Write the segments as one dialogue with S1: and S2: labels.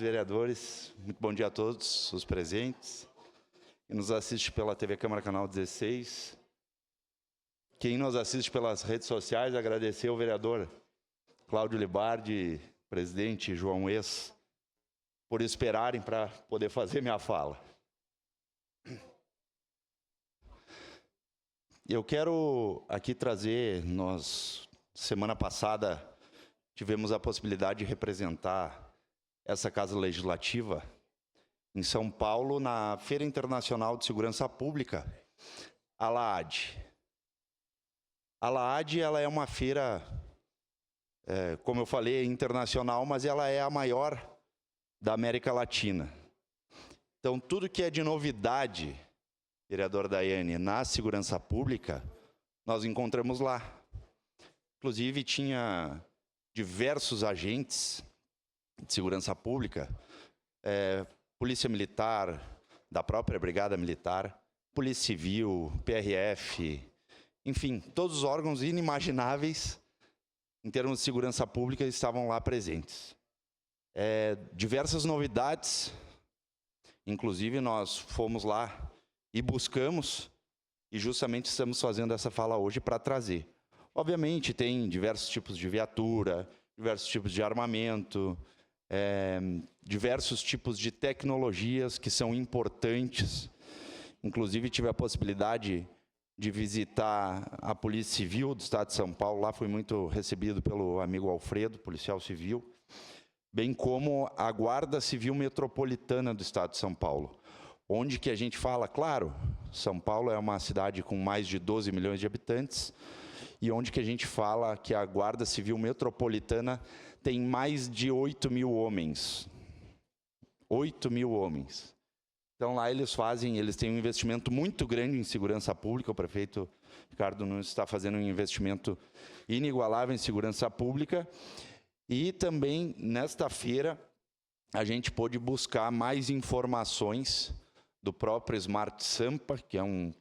S1: Vereadores, muito bom dia a todos os presentes. Quem nos assiste pela TV Câmara Canal 16. Quem nos assiste pelas redes sociais, agradecer ao vereador Cláudio Libardi, presidente João Ex, por esperarem para poder fazer minha fala. Eu quero aqui trazer, semana passada, tivemos a possibilidade de representar essa Casa Legislativa em São Paulo, na Feira Internacional de Segurança Pública, a LAAD. A LAAD, ela é uma feira, como eu falei, internacional, mas ela é a maior da América Latina. Então, tudo que é de novidade, vereador Daiane, na segurança pública, nós encontramos lá. Inclusive, tinha diversos agentes de segurança pública, Polícia Militar, da própria Brigada Militar, Polícia Civil, PRF, enfim, todos os órgãos inimagináveis em termos de segurança pública estavam lá presentes. Diversas novidades, inclusive nós fomos lá e buscamos, e justamente estamos fazendo essa fala hoje para trazer. Obviamente tem diversos tipos de viatura, diversos tipos de armamento, diversos tipos de tecnologias que são importantes. Inclusive, tive a possibilidade de visitar a Polícia Civil do Estado de São Paulo. Lá fui muito recebido pelo amigo Alfredo, policial civil, bem como a Guarda Civil Metropolitana do Estado de São Paulo, onde que a gente fala, claro, São Paulo é uma cidade com mais de 12 milhões de habitantes, e onde que a gente fala que a Guarda Civil Metropolitana tem mais de 8.000 homens. 8.000 homens. Então, lá eles têm um investimento muito grande em segurança pública. O prefeito Ricardo Nunes está fazendo um investimento inigualável em segurança pública. E também, nesta feira, a gente pôde buscar mais informações do próprio Smart Sampa, que é um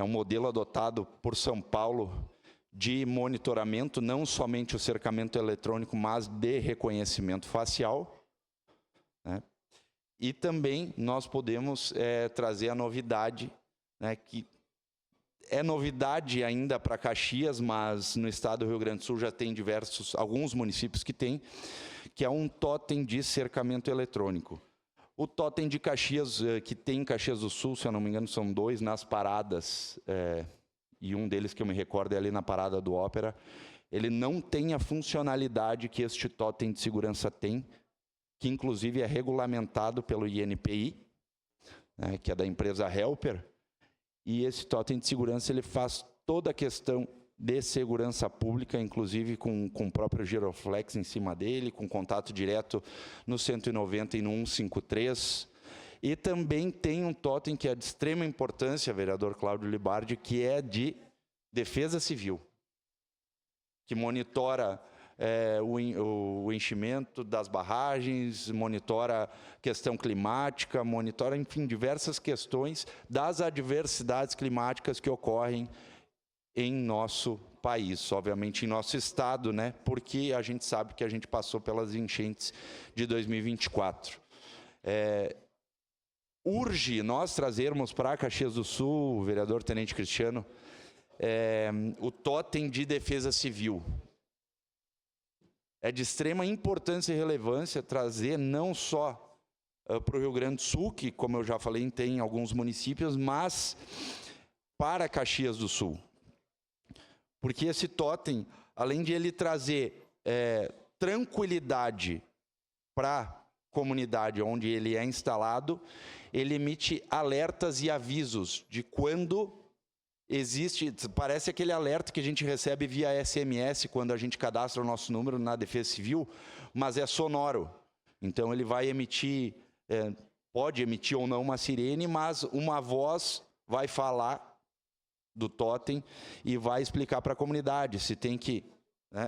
S1: modelo adotado por São Paulo de monitoramento, não somente o cercamento eletrônico, mas de reconhecimento facial, né? E também nós podemos trazer a novidade, né, que é novidade ainda para Caxias, mas no estado do Rio Grande do Sul já tem alguns municípios que têm, que é um totem de cercamento eletrônico. O totem de Caxias, que tem em Caxias do Sul, se eu não me engano, são 2 nas paradas, e um deles que eu me recordo é ali na parada do Ópera, ele não tem a funcionalidade que este totem de segurança tem, que inclusive é regulamentado pelo INPI, né, que é da empresa Helper, e esse totem de segurança ele faz toda a questão de segurança pública, inclusive com o próprio giroflex em cima dele, com contato direto no 190 e no 153. E também tem um totem que é de extrema importância, vereador Cláudio Libardi, que é de defesa civil, que monitora o enchimento das barragens, monitora questão climática, monitora, enfim, diversas questões das adversidades climáticas que ocorrem em nosso país, obviamente em nosso estado, né? Porque a gente sabe que a gente passou pelas enchentes de 2024. Urge nós trazermos para Caxias do Sul, o vereador Tenente Cristiano, o totem de defesa civil. É de extrema importância e relevância trazer não só para o Rio Grande do Sul, que, como eu já falei, tem alguns municípios, mas para Caxias do Sul. Porque esse totem, além de ele trazer tranquilidade para a comunidade onde ele é instalado, ele emite alertas e avisos de quando existe, parece aquele alerta que a gente recebe via SMS quando a gente cadastra o nosso número na Defesa Civil, mas é sonoro. Então ele vai emitir, pode emitir ou não uma sirene, mas uma voz vai falar do totem e vai explicar para a comunidade se tem que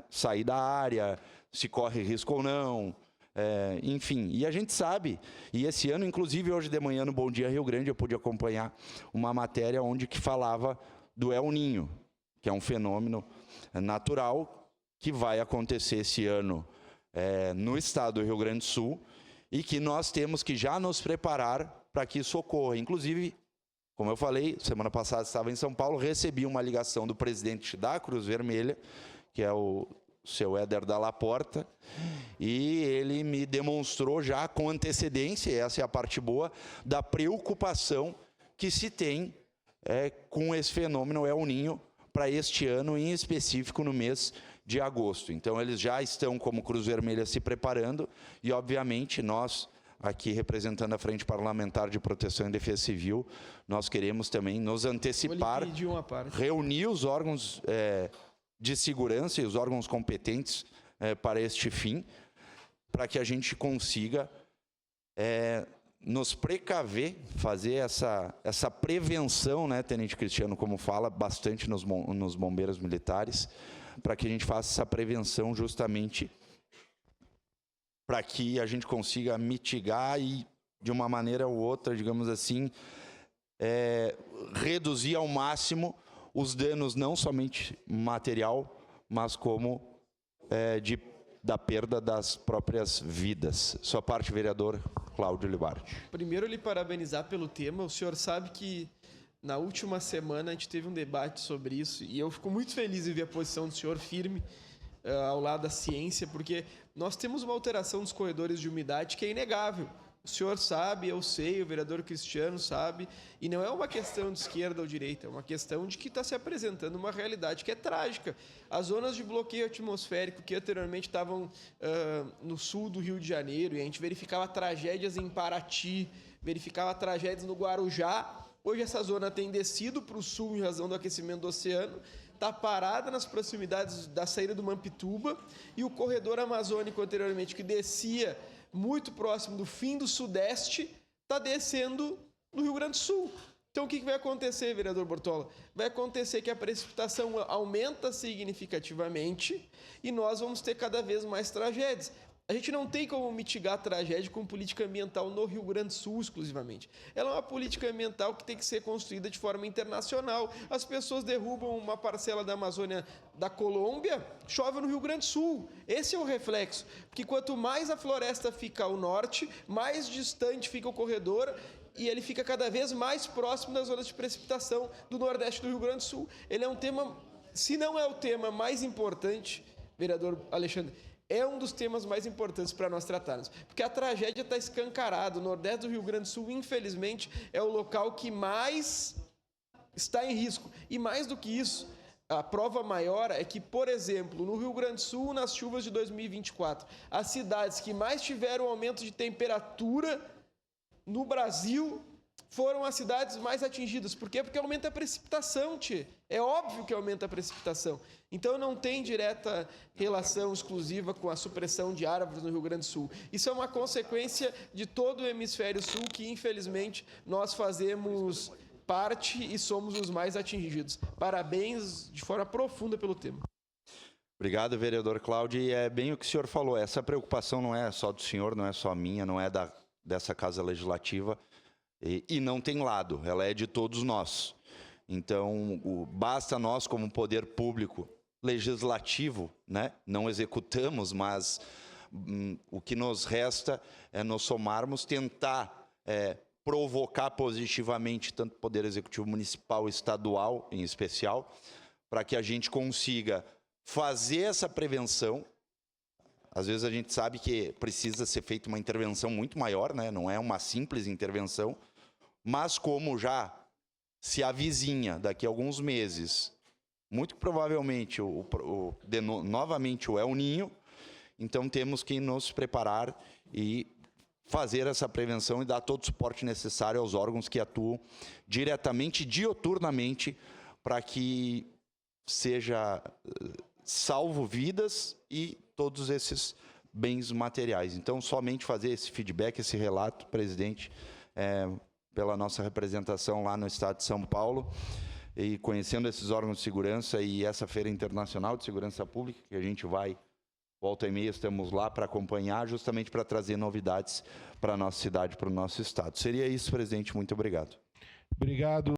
S1: sair da área, se corre risco ou não, enfim. E a gente sabe, e esse ano, inclusive hoje de manhã no Bom Dia Rio Grande, eu pude acompanhar uma matéria onde que falava do El Niño, que é um fenômeno natural que vai acontecer esse ano no estado do Rio Grande do Sul e que nós temos que já nos preparar para que isso ocorra. Inclusive, como eu falei, semana passada estava em São Paulo, recebi uma ligação do presidente da Cruz Vermelha, que é o seu Éder Dalla Porta, e ele me demonstrou já com antecedência, e essa é a parte boa, da preocupação que se tem com esse fenômeno El Niño para este ano, em específico no mês de agosto. Então, eles já estão, como Cruz Vermelha, se preparando e, obviamente, nós, aqui representando a Frente Parlamentar de Proteção e Defesa Civil, nós queremos também nos antecipar, reunir os órgãos de segurança e os órgãos competentes para este fim, para que a gente consiga nos precaver, fazer essa prevenção, né, Tenente Cristiano, como fala bastante nos bombeiros militares, para que a gente faça essa prevenção justamente para que a gente consiga mitigar e, de uma maneira ou outra, digamos assim, reduzir ao máximo os danos, não somente material, mas como da perda das próprias vidas. Sua parte, vereador Cláudio Libardi.
S2: Primeiro, lhe parabenizar pelo tema. O senhor sabe que na última semana a gente teve um debate sobre isso e eu fico muito feliz em ver a posição do senhor firme ao lado da ciência, porque nós temos uma alteração dos corredores de umidade que é inegável. O senhor sabe, eu sei, o vereador Cristiano sabe, e não é uma questão de esquerda ou direita, é uma questão de que está se apresentando uma realidade que é trágica. As zonas de bloqueio atmosférico que anteriormente estavam no sul do Rio de Janeiro, e a gente verificava tragédias em Paraty, verificava tragédias no Guarujá, hoje essa zona tem descido para o sul em razão do aquecimento do oceano, está parada nas proximidades da saída do Mampituba, e o corredor amazônico anteriormente, que descia muito próximo do fim do Sudeste, está descendo no Rio Grande do Sul. Então, o que vai acontecer, vereador Bortola? Vai acontecer que a precipitação aumenta significativamente e nós vamos ter cada vez mais tragédias. A gente não tem como mitigar a tragédia com política ambiental no Rio Grande do Sul exclusivamente. Ela é uma política ambiental que tem que ser construída de forma internacional. As pessoas derrubam uma parcela da Amazônia da Colômbia, chove no Rio Grande do Sul. Esse é o reflexo. Porque quanto mais a floresta fica ao norte, mais distante fica o corredor e ele fica cada vez mais próximo das zonas de precipitação do Nordeste do Rio Grande do Sul. Ele é um tema, se não é o tema mais importante, vereador Alexandre, é um dos temas mais importantes para nós tratarmos, porque a tragédia está escancarada. O Nordeste do Rio Grande do Sul, infelizmente, é o local que mais está em risco. E mais do que isso, a prova maior é que, por exemplo, no Rio Grande do Sul, nas chuvas de 2024, as cidades que mais tiveram aumento de temperatura no Brasil foram as cidades mais atingidas. Por quê? Porque aumenta a precipitação, tchê. É óbvio que aumenta a precipitação. Então, não tem direta relação exclusiva com a supressão de árvores no Rio Grande do Sul. Isso é uma consequência de todo o hemisfério sul que, infelizmente, nós fazemos parte e somos os mais atingidos. Parabéns de forma profunda pelo tema.
S1: Obrigado, vereador Cláudio. E é bem o que o senhor falou. Essa preocupação não é só do senhor, não é só minha, não é dessa Casa Legislativa. E não tem lado, ela é de todos nós. Então, basta nós, como poder público legislativo, né? Não executamos, mas o que nos resta é nos somarmos, tentar provocar positivamente tanto o Poder Executivo Municipal, estadual em especial, para que a gente consiga fazer essa prevenção. Às vezes a gente sabe que precisa ser feita uma intervenção muito maior, né? Não é uma simples intervenção, mas como já se avizinha daqui a alguns meses, muito provavelmente novamente o El Niño, então temos que nos preparar e fazer essa prevenção e dar todo o suporte necessário aos órgãos que atuam diretamente, dioturnamente, para que seja salvo vidas e todos esses bens materiais. Então, somente fazer esse feedback, esse relato, presidente, pela nossa representação lá no estado de São Paulo, e conhecendo esses órgãos de segurança e essa Feira Internacional de Segurança Pública, que a gente vai, volta e meia, estamos lá para acompanhar, justamente para trazer novidades para a nossa cidade, para o nosso estado. Seria isso, presidente. Muito obrigado.
S3: Obrigado.